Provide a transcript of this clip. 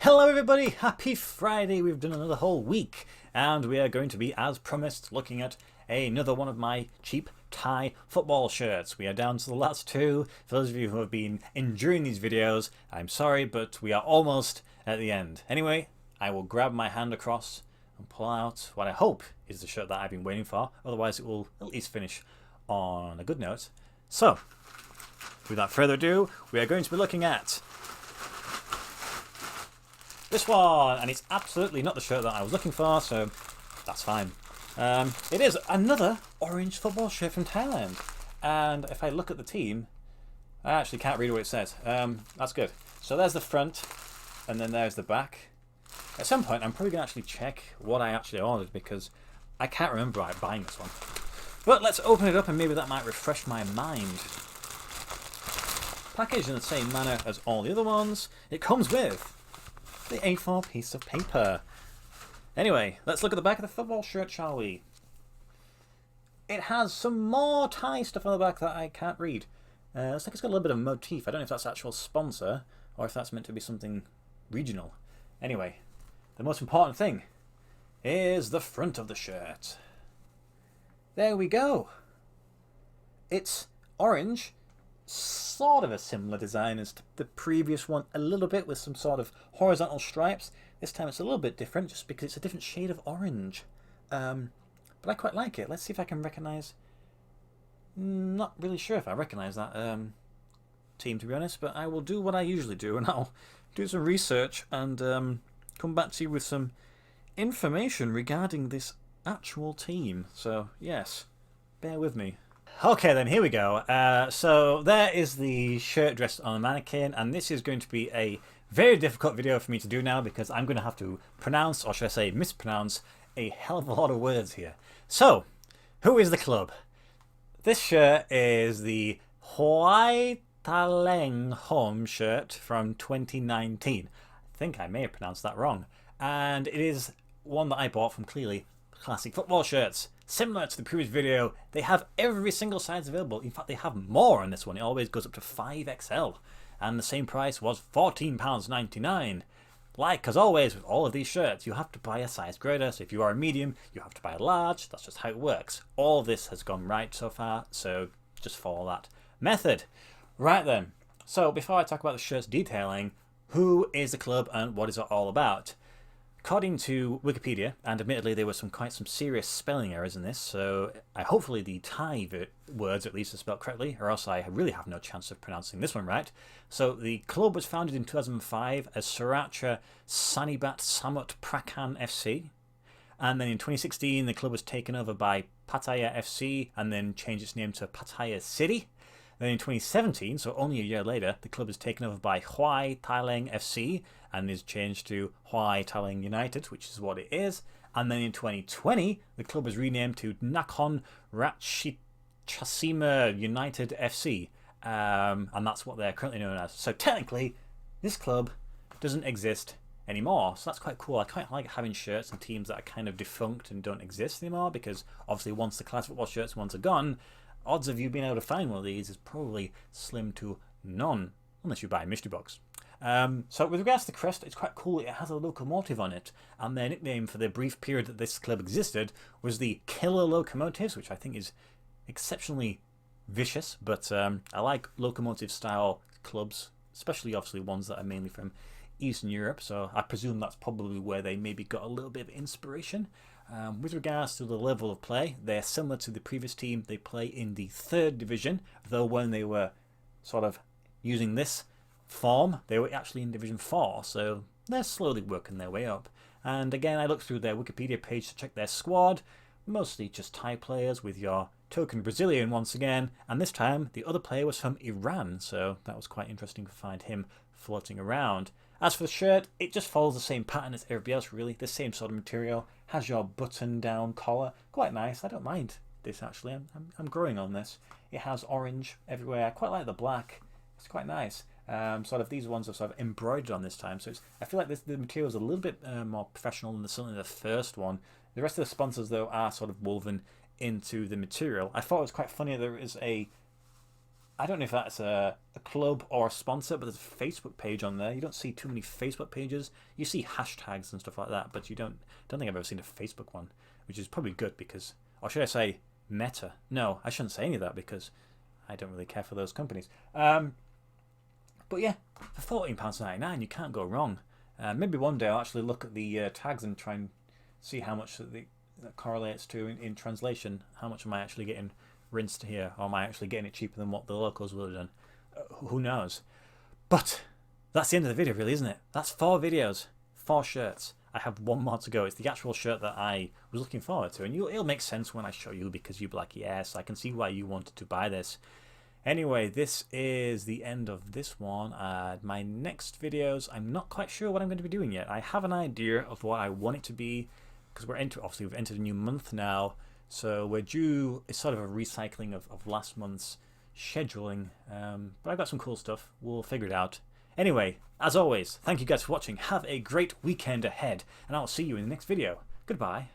Hello everybody, happy Friday. We've done another whole week and we are going to be, as promised, looking at another one of my cheap Thai football shirts. We are down to the last two. For those of you who have been enduring these videos, I'm sorry, but we are almost at the end. Anyway, I will grab my hand across and pull out what I hope is the shirt that I've been waiting for. Otherwise it will at least finish on a good note. So, without further ado, we are going to be looking at this one, and it's absolutely not the shirt that I was looking for, so that's fine. It is another orange football shirt from Thailand, and if I look at the team, I actually can't read what it says. That's good. So there's the front, and then there's the back. At some point, I'm probably going to actually check what I actually ordered, because I can't remember buying this one. But let's open it up, and maybe that might refresh my mind. Packaged in the same manner as all the other ones, it comes with the A4 piece of paper. Anyway, let's look at the back of the football shirt, shall we? It has some more Thai stuff on the back that I can't read. Looks like it's got a little bit of motif. I don't know if that's actual sponsor or if that's meant to be something regional. Anyway, the most important thing is the front of the shirt. There we go. It's orange. Sort of a similar design as the previous one, a little bit, with some sort of horizontal stripes. This time it's a little bit different just because it's a different shade of orange. But I quite like it. Let's see if I can recognise. Not really sure if I recognise that team, to be honest, but I will do what I usually do, and I'll do some research and come back to you with some information regarding this actual team. So yes, bear with me. Okay then, here we go. So there is the shirt dressed on a mannequin, and this is going to be a very difficult video for me to do now because I'm going to have to pronounce, or should I say mispronounce, a hell of a lot of words here. So, who is the club? This shirt is the Huai Taleng home shirt from 2019. I think I may have pronounced that wrong. And it is one that I bought from Clearly Classic Football Shirts. Similar to the previous video, they have every single size available. In fact, they have more on this one. It always goes up to 5XL. And the same price was £14.99. Like, as always, with all of these shirts, you have to buy a size greater. So if you are a medium, you have to buy a large. That's just how it works. All of this has gone right so far, so just follow that method. Right then. So before I talk about the shirt's detailing, who is the club and what is it all about? According to Wikipedia, and admittedly there were quite some serious spelling errors in this, so hopefully the Thai words at least are spelled correctly, or else I really have no chance of pronouncing this one right. So the club was founded in 2005 as Sriracha Sanibat Samut Prakan FC, and then in 2016 the club was taken over by Pattaya FC and then changed its name to Pattaya City. Then in 2017, so only a year later, the club is taken over by Huai Thailand FC and is changed to Huai Thailand United, which is what it is. And then in 2020, the club was renamed to Nakhon Ratchasima United FC. And that's what they're currently known as. So technically, this club doesn't exist anymore. So that's quite cool. I quite like having shirts and teams that are kind of defunct and don't exist anymore, because obviously once the classic football shirts are gone, odds of you being able to find one of these is probably slim to none, unless you buy a mystery box. So with regards to the crest, it's quite cool. It has a locomotive on it, and their nickname for the brief period that this club existed was the Killer Locomotives, which I think is exceptionally vicious, but I like locomotive style clubs, especially obviously ones that are mainly from Eastern Europe, so I presume that's probably where they maybe got a little bit of inspiration. With regards to the level of play, they're similar to the previous team. They play in the 3rd division, though when they were sort of using this form, they were actually in Division 4, so they're slowly working their way up. And again, I looked through their Wikipedia page to check their squad, mostly just Thai players with your token Brazilian once again, and this time the other player was from Iran, so that was quite interesting to find him floating around. As for the shirt, it just follows the same pattern as everybody else, really. The same sort of material. Has your button-down collar. Quite nice. I don't mind this, actually. I'm growing on this. It has orange everywhere. I quite like the black. It's quite nice. Sort of these ones are sort of embroidered on this time. So I feel like the material is a little bit more professional than certainly the first one. The rest of the sponsors, though, are sort of woven into the material. I thought it was quite funny. There is a I don't know if that's a club or a sponsor, but there's a Facebook page on there. You don't see too many Facebook pages. You see hashtags and stuff like that, but you don't think I've ever seen a Facebook one, which is probably good because, or should I say Meta? No, I shouldn't say any of that because I don't really care for those companies. But yeah, for £14.99, you can't go wrong. Maybe one day I'll actually look at the tags and try and see how much that correlates to in translation. How much am I actually getting rinsed here, or am I actually getting it cheaper than what the locals would have done? Who knows? But that's the end of the video, really, isn't it? That's 4 videos, 4 shirts. I have one more to go. It's the actual shirt that I was looking forward to, and it'll make sense when I show you because you'll be like, yes, I can see why you wanted to buy this. Anyway, this is the end of this one. My next videos, I'm not quite sure what I'm going to be doing yet. I have an idea of what I want it to be because obviously we've entered a new month now. So we're due, it's sort of a recycling of last month's scheduling. But I've got some cool stuff. We'll figure it out. Anyway, as always, thank you guys for watching. Have a great weekend ahead. And I'll see you in the next video. Goodbye.